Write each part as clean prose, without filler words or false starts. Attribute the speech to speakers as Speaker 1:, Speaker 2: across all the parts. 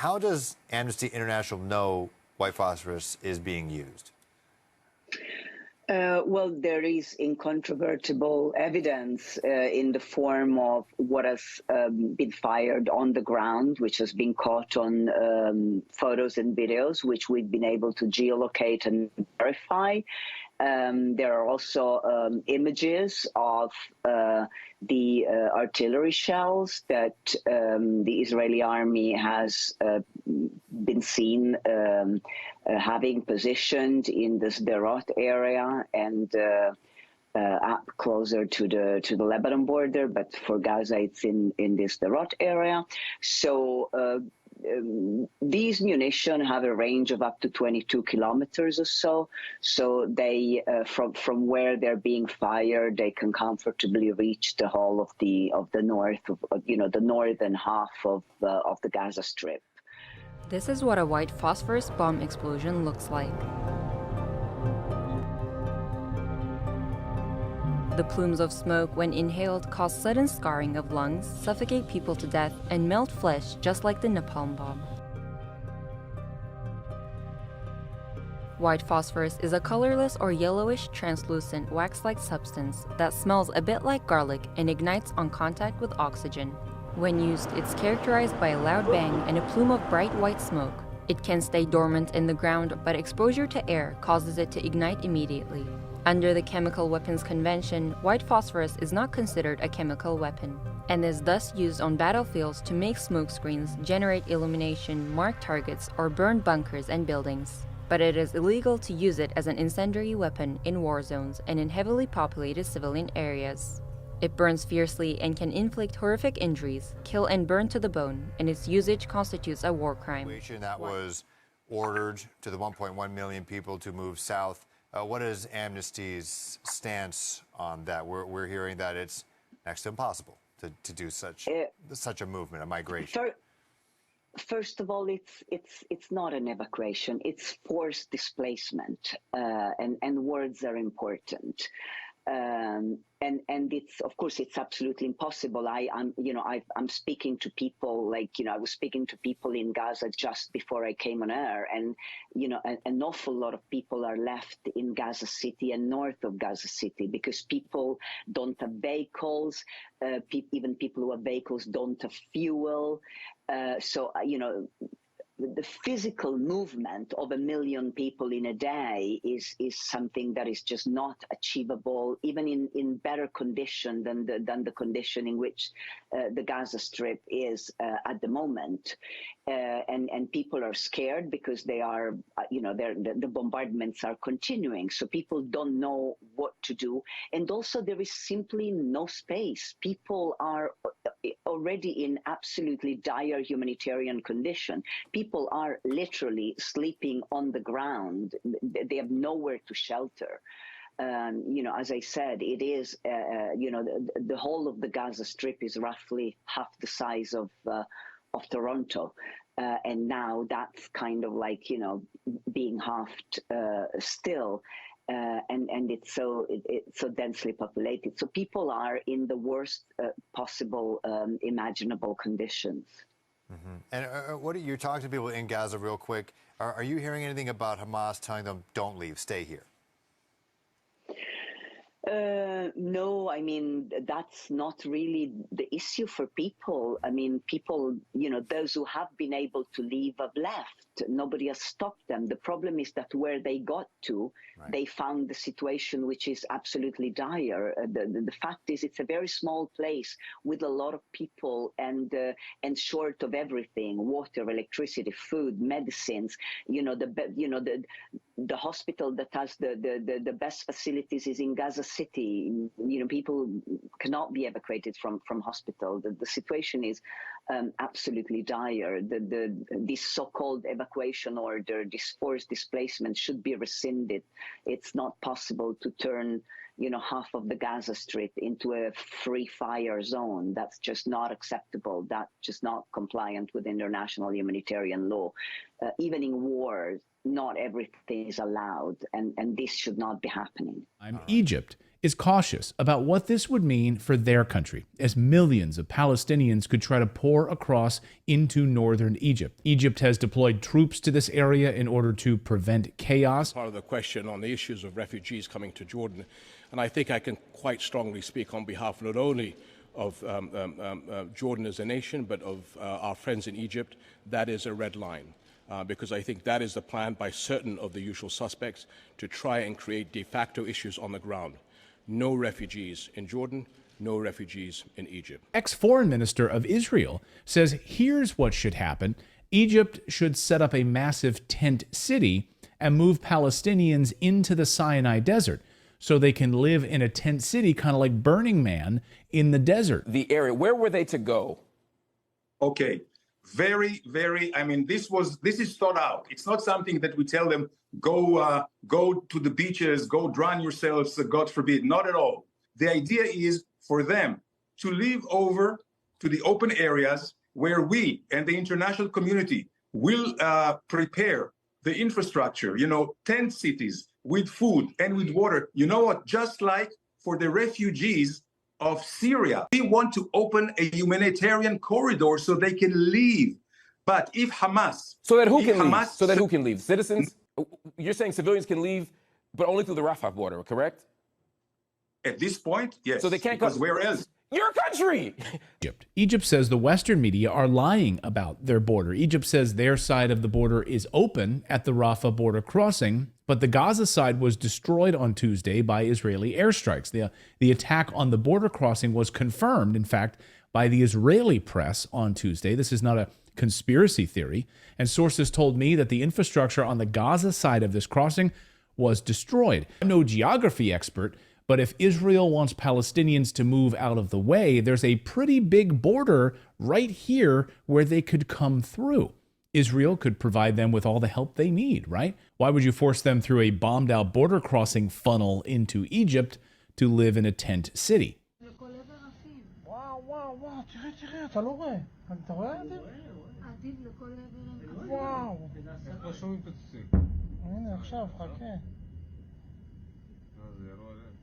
Speaker 1: how does Amnesty International know white phosphorus is being used?
Speaker 2: Well, there is incontrovertible evidence in the form of what has been fired on the ground, which has been caught on photos and videos, which we've been able to geolocate and verify. There are also images of the artillery shells that the Israeli army has been seen having positioned in the Sderot area and up closer to the Lebanon border, but for Gaza it's in the Sderot area. So these munitions have a range of up to 22 kilometers or so. So they, from where they're being fired, they can comfortably reach the whole of the north, the northern half of the Gaza Strip.
Speaker 3: This is what a white phosphorus bomb explosion looks like. The plumes of smoke, when inhaled, cause sudden scarring of lungs, suffocate people to death, and melt flesh just like the napalm bomb. White phosphorus is a colorless or yellowish translucent wax-like substance that smells a bit like garlic and ignites on contact with oxygen. When used, it's characterized by a loud bang and a plume of bright white smoke. It can stay dormant in the ground, but exposure to air causes it to ignite immediately. Under the Chemical Weapons Convention, white phosphorus is not considered a chemical weapon, and is thus used on battlefields to make smoke screens, generate illumination, mark targets, or burn bunkers and buildings. But it is illegal to use it as an incendiary weapon in war zones and in heavily populated civilian areas. It burns fiercely and can inflict horrific injuries, kill and burn to the bone, and its usage constitutes a war crime.
Speaker 1: That was ordered to the 1.1 million people to move south. What is Amnesty's stance on that? We're hearing that it's next to impossible to do such a movement, a migration.
Speaker 2: First of all, it's not an evacuation; it's forced displacement, and words are important. And it's, of course, it's absolutely impossible. I'm speaking to people I was speaking to people in Gaza just before I came on air, and an awful lot of people are left in Gaza City and north of Gaza City because people don't have vehicles. Even people who have vehicles don't have fuel. The physical movement of 1 million people in a day is something that is just not achievable, even in better condition than the condition in which the Gaza Strip is at the moment. And people are scared because they are, the bombardments are continuing. So people don't know what to do. And also there is simply no space. People are already in absolutely dire humanitarian condition. People are literally sleeping on the ground. They have nowhere to shelter. As I said, it is, the whole of the Gaza Strip is roughly half the size of Toronto. And now that's kind of like, being halved still. And it's so densely populated. So people are in the worst possible imaginable conditions.
Speaker 1: Mm-hmm. And what are you talking to people in Gaza real quick? Are you hearing anything about Hamas telling them, don't leave, stay here?
Speaker 2: No, I mean, that's not really the issue for people. I mean, people, those who have been able to leave have left. Nobody has stopped them. The problem is that where they got to, right, they found the situation which is absolutely dire. The fact is, it's a very small place with a lot of people and short of everything: water, electricity, food, medicines. The hospital that has the best facilities is in Gaza City. People cannot be evacuated from hospital. The situation is absolutely dire. This so-called evacuation order, this forced displacement, should be rescinded. It's not possible to turn half of the Gaza Strip into a free fire zone. That's just not acceptable. That's just not compliant with international humanitarian law. Even in wars, not everything is allowed, and this should not be happening.
Speaker 4: Egypt is cautious about what this would mean for their country, as millions of Palestinians could try to pour across into northern Egypt. Egypt has deployed troops to this area in order to prevent chaos.
Speaker 5: Part of the question on the issues of refugees coming to Jordan, and I think I can quite strongly speak on behalf not only of Jordan as a nation, but of our friends in Egypt. That is a red line. Because I think that is the plan by certain of the usual suspects to try and create de facto issues on the ground. No refugees in Jordan, no refugees in Egypt.
Speaker 4: Ex-foreign minister of Israel says here's what should happen. Egypt should set up a massive tent city and move Palestinians into the Sinai desert so they can live in a tent city, kind of like Burning Man in the desert.
Speaker 6: The area, where were they to go?
Speaker 7: Okay. Very, I mean, this is thought out. It's not something that we tell them, go to the beaches, go drown yourselves, God forbid. Not at all. The idea is for them to live over to the open areas where we and the international community will prepare the infrastructure, tent cities with food and with water. You know what? Just like for the refugees of Syria. We want to open a humanitarian corridor so they can leave. But if Hamas...
Speaker 6: So that who can leave? Citizens? You're saying civilians can leave, but only through the Rafah border, correct?
Speaker 7: At this point, yes.
Speaker 6: So they can't
Speaker 7: because where else?
Speaker 6: Your country!
Speaker 4: Egypt says the Western media are lying about their border. Egypt says their side of the border is open at the Rafah border crossing, but the Gaza side was destroyed on Tuesday by Israeli airstrikes. The attack on the border crossing was confirmed, in fact, by the Israeli press on Tuesday. This is not a conspiracy theory. And sources told me that the infrastructure on the Gaza side of this crossing was destroyed. I'm no geography expert, but if Israel wants Palestinians to move out of the way, there's a pretty big border right here where they could come through. Israel could provide them with all the help they need, right? Why would you force them through a bombed-out border crossing funnel into Egypt to live in a tent city?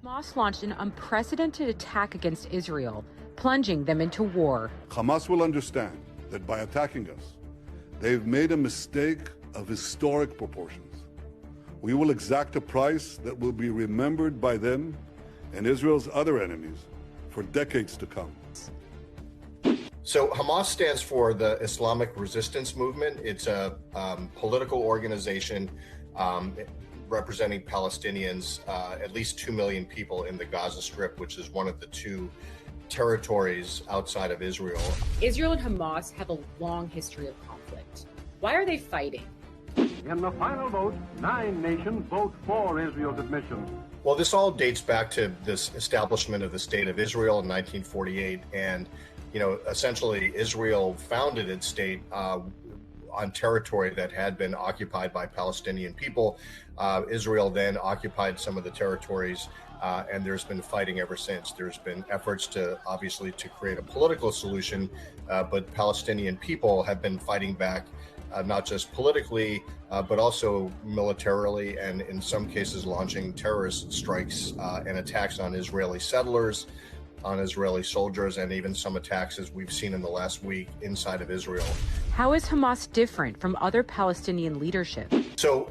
Speaker 8: Hamas launched an unprecedented attack against Israel, plunging them into war.
Speaker 9: Hamas will understand that by attacking us, they've made a mistake of historic proportions. We will exact a price that will be remembered by them and Israel's other enemies for decades to come.
Speaker 10: So Hamas stands for the Islamic Resistance Movement. It's a political organization representing Palestinians, at least 2 million people in the Gaza Strip, which is one of the two territories outside of Israel.
Speaker 8: Israel and Hamas have a long history of conflict. Why are they fighting?
Speaker 11: In the final vote, 9 nations vote for Israel's admission.
Speaker 10: Well, this all dates back to this establishment of the State of Israel in 1948. And, essentially Israel founded its state on territory that had been occupied by Palestinian people. Israel then occupied some of the territories, and there's been fighting ever since. There's been efforts to create a political solution, but Palestinian people have been fighting back, not just politically, but also militarily, and in some cases launching terrorist strikes and attacks on Israeli settlers, on Israeli soldiers, and even some attacks, as we've seen in the last week, inside of Israel.
Speaker 8: How is Hamas different from other Palestinian leadership?
Speaker 10: So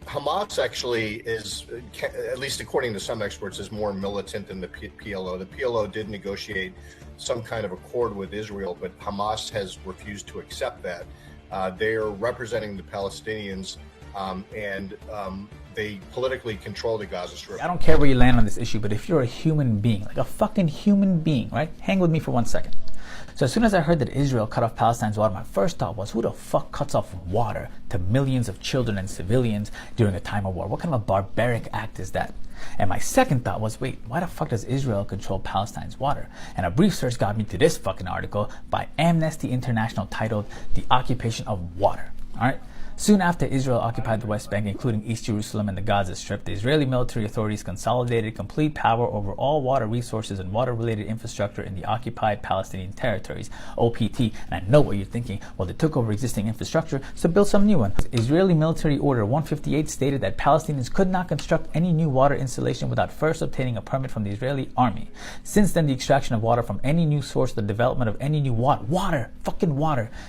Speaker 10: Hamas actually is, at least according to some experts, is more militant than the PLO. The PLO did negotiate some kind of accord with Israel, but Hamas has refused to accept that. They are representing the Palestinians, and they politically control the Gaza Strip.
Speaker 12: I don't care where you land on this issue, but if you're a human being, like a fucking human being, right? Hang with me for 1 second. So as soon as I heard that Israel cut off Palestine's water, my first thought was, who the fuck cuts off water to millions of children and civilians during a time of war? What kind of a barbaric act is that? And my second thought was, wait, why the fuck does Israel control Palestine's water? And a brief search got me to this fucking article by Amnesty International titled The Occupation of Water. All right. Soon after Israel occupied the West Bank, including East Jerusalem and the Gaza Strip, the Israeli military authorities consolidated complete power over all water resources and water-related infrastructure in the occupied Palestinian territories, OPT. And I know what you're thinking. Well, they took over existing infrastructure, so build some new one. Israeli Military Order 158 stated that Palestinians could not construct any new water installation without first obtaining a permit from the Israeli army. Since then, the extraction of water from any new source, the development of any new water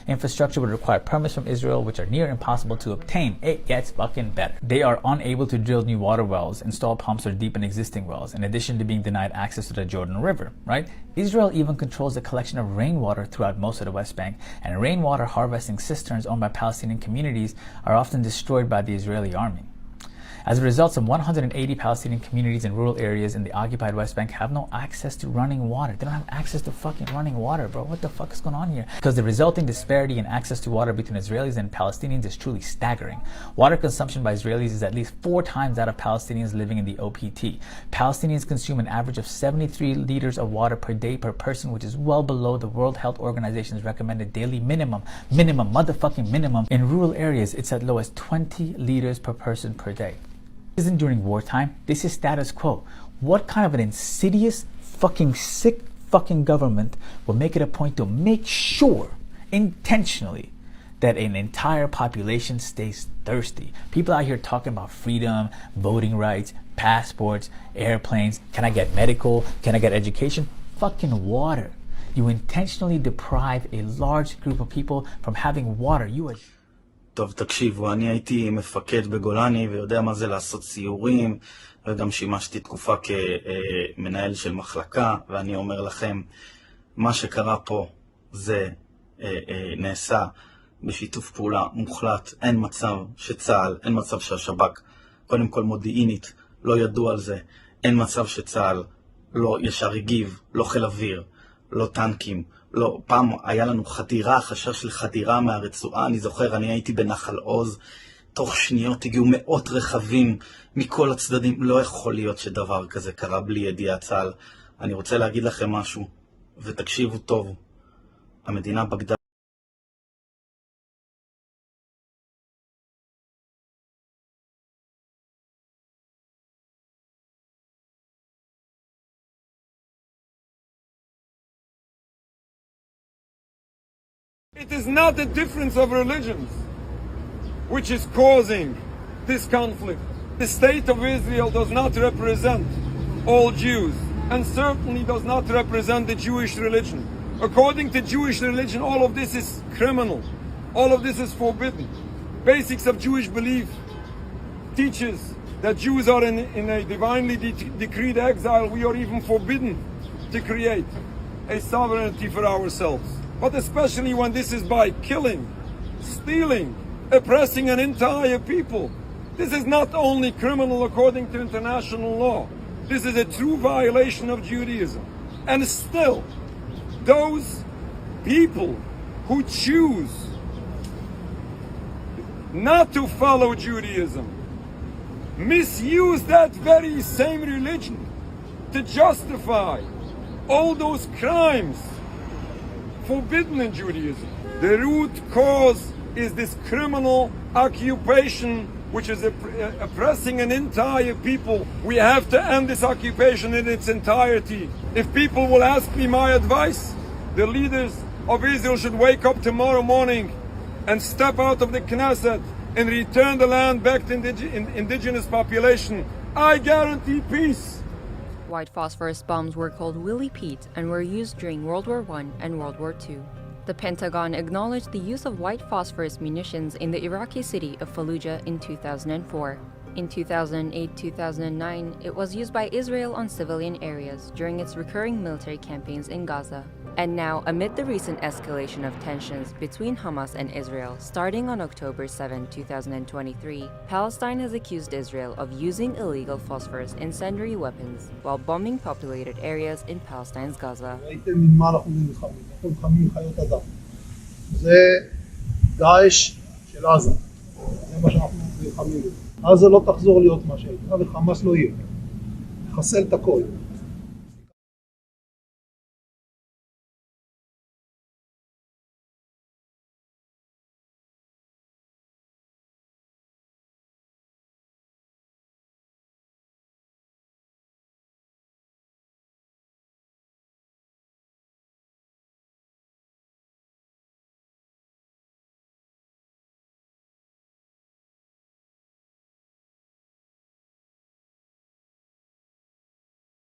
Speaker 12: infrastructure would require permits from Israel, which are near impossible to obtain. It gets fucking better. They are unable to drill new water wells, install pumps, or deepen existing wells, in addition to being denied access to the Jordan River, right? Israel even controls the collection of rainwater throughout most of the West Bank, and rainwater harvesting cisterns owned by Palestinian communities are often destroyed by the Israeli army. As a result, some 180 Palestinian communities in rural areas in the occupied West Bank have no access to running water. They don't have access to fucking running water, bro. What the fuck is going on here? Because the resulting disparity in access to water between Israelis and Palestinians is truly staggering. Water consumption by Israelis is at least 4 times that of Palestinians living in the OPT. Palestinians consume an average of 73 liters of water per day per person, which is well below the World Health Organization's recommended daily minimum. Motherfucking minimum. In rural areas, it's as low as 20 liters per person per day. This isn't during wartime. This is status quo. What kind of an insidious, fucking sick fucking government will make it a point to make sure, intentionally, that an entire population stays thirsty? People out here talking about freedom, voting rights, passports, airplanes. Can I get medical? Can I get education? Fucking water. You intentionally deprive a large group of people from having water.
Speaker 13: טוב, תקשיבו, אני הייתי מפקד בגולני ויודע מה זה לעשות סיורים, וגם שימשתי תקופה כמנהל של מחלקה, ואני אומר לכם, מה שקרה פה זה נעשה בשיתוף פעולה מוחלט. אין מצב שצה"ל, אין מצב שהשב"כ, קודם כל מודיעינית, לא ידעו על זה. אין מצב שצה"ל לא ישר הגיב, לא חיל אוויר, לא טנקים, לא, פעם היה לנו חדירה, חשש של חדירה מהרצועה, אני זוכר, אני הייתי בנחל עוז, תוך שניות הגיעו מאות רכבים מכל הצדדים, לא יכול להיות שדבר כזה קרה בלי ידיעת צה"ל. אני רוצה להגיד לכם משהו, ותקשיבו טוב, המדינה בגדה.
Speaker 14: It is not the difference of religions which is causing this conflict. The state of Israel does not represent all Jews and certainly does not represent the Jewish religion. According to Jewish religion, all of this is criminal. All of this is forbidden. Basics of Jewish belief teaches that Jews are in a divinely decreed exile. We are even forbidden to create a sovereignty for ourselves. But especially when this is by killing, stealing, oppressing an entire people. This is not only criminal according to international law. This is a true violation of Judaism. And still, those people who choose not to follow Judaism misuse that very same religion to justify all those crimes forbidden in Judaism. The root cause is this criminal occupation which is oppressing an entire people. We have to end this occupation in its entirety. If people will ask me my advice, the leaders of Israel should wake up tomorrow morning and step out of the Knesset and return the land back to indigenous population. I guarantee peace.
Speaker 3: White phosphorus bombs were called Willie Pete and were used during World War I and World War II. The Pentagon acknowledged the use of white phosphorus munitions in the Iraqi city of Fallujah in 2004. In 2008-2009, it was used by Israel on civilian areas during its recurring military campaigns in Gaza. And now, amid the recent escalation of tensions between Hamas and Israel starting on October 7, 2023, Palestine has accused Israel of using illegal phosphorus incendiary weapons while bombing populated areas in Palestine's Gaza.
Speaker 15: עזה לא תחזור להיות מה שהייתה, וחמאס לא יהיה. נחסל את הכל.